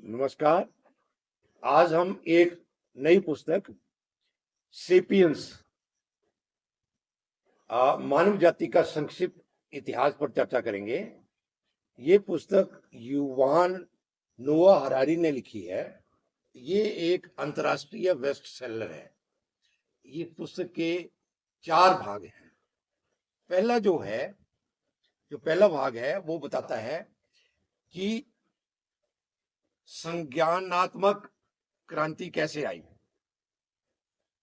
नमस्कार। आज हम एक नई पुस्तक सेपियंस मानव जाति का संक्षिप्त इतिहास पर चर्चा करेंगे। ये पुस्तक युवान नोआ हरारी ने लिखी है। ये एक अंतर्राष्ट्रीय बेस्ट सेलर है। ये पुस्तक के 4 भाग हैं। पहला भाग है वो बताता है कि संज्ञानात्मक क्रांति कैसे आई,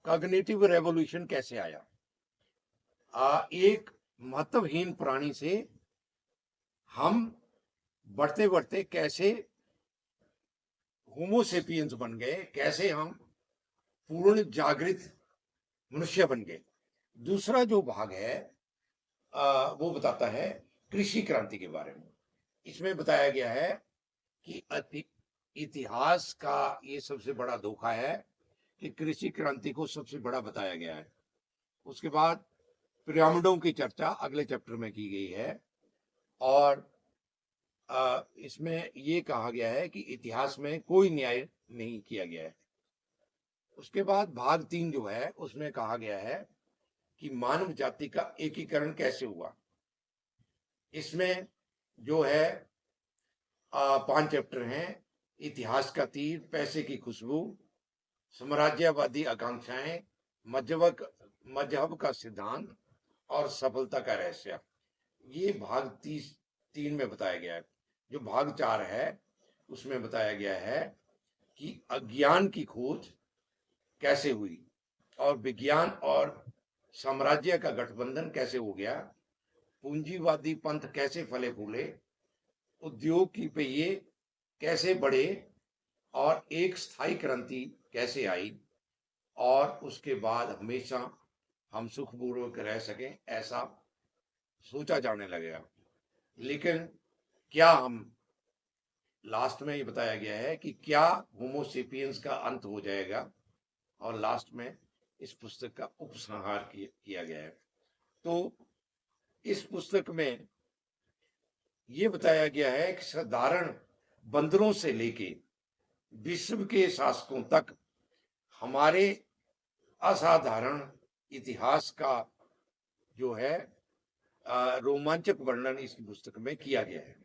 कॉग्निटिव रेवोल्यूशन कैसे आया। एक महत्वहीन प्राणी से हम बढ़ते बढ़ते कैसे होमोसेपियंस बन गए, कैसे हम पूर्ण जागृत मनुष्य बन गए। दूसरा जो भाग है वो बताता है कृषि क्रांति के बारे में। इसमें बताया गया है कि इतिहास का ये सबसे बड़ा धोखा है कि कृषि क्रांति को सबसे बड़ा बताया गया है। उसके बाद पिरामिडों की चर्चा अगले चैप्टर में की गई है और इसमें ये कहा गया है कि इतिहास में कोई न्याय नहीं किया गया है। उसके बाद भाग 3 जो है उसमें कहा गया है कि मानव जाति का एकीकरण कैसे हुआ। इसमें जो है 5 चैप्टर हैं। इतिहास का तीर, पैसे की खुशबू, साम्राज्यवादी आकांक्षाएं, मजहब का सिद्धांत और सफलता का रहस्य। ये भाग 3 में बताया गया है। जो भाग 4 है उसमें बताया गया है कि अज्ञान की खोज कैसे हुई और विज्ञान और साम्राज्य का गठबंधन कैसे हो गया, पूंजीवादी पंथ कैसे फले फूले, उद्योग की पहिए कैसे बढ़े और एक स्थायी क्रांति कैसे आई और उसके बाद हमेशा हम सुखपूर्वक रह सकें ऐसा सोचा जाने लगेगा। लेकिन क्या हम लास्ट में ये बताया गया है कि क्या होमोसेपियंस का अंत हो जाएगा और लास्ट में इस पुस्तक का उपसंहार किया गया है। तो इस पुस्तक में ये बताया गया है कि साधारण बंदरों से लेके विश्व के शासकों तक हमारे असाधारण इतिहास का जो है रोमांचक वर्णन इस पुस्तक में किया गया है।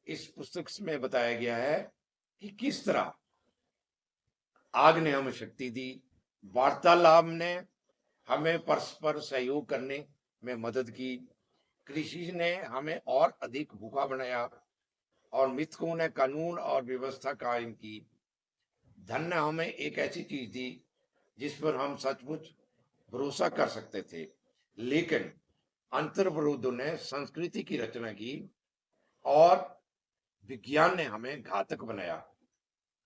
इस पुस्तक में बताया गया है कि किस तरह आग ने हमें शक्ति दी, वार्तालाप ने हमें परस्पर सहयोग करने में मदद की, कृषि ने हमें और अधिक भूखा बनाया और मिथकों ने कानून और व्यवस्था कायम की। धन ने हमें एक ऐसी चीज दी जिस पर हम सचमुच भरोसा कर सकते थे, लेकिन अंतर्विरोधों ने संस्कृति की रचना की और विज्ञान ने हमें घातक बनाया।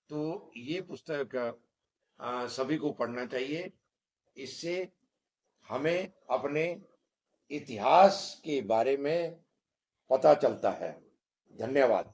तो ये पुस्तक सभी को पढ़ना चाहिए। इससे हमें अपने इतिहास के बारे में पता चलता है। धन्यवाद।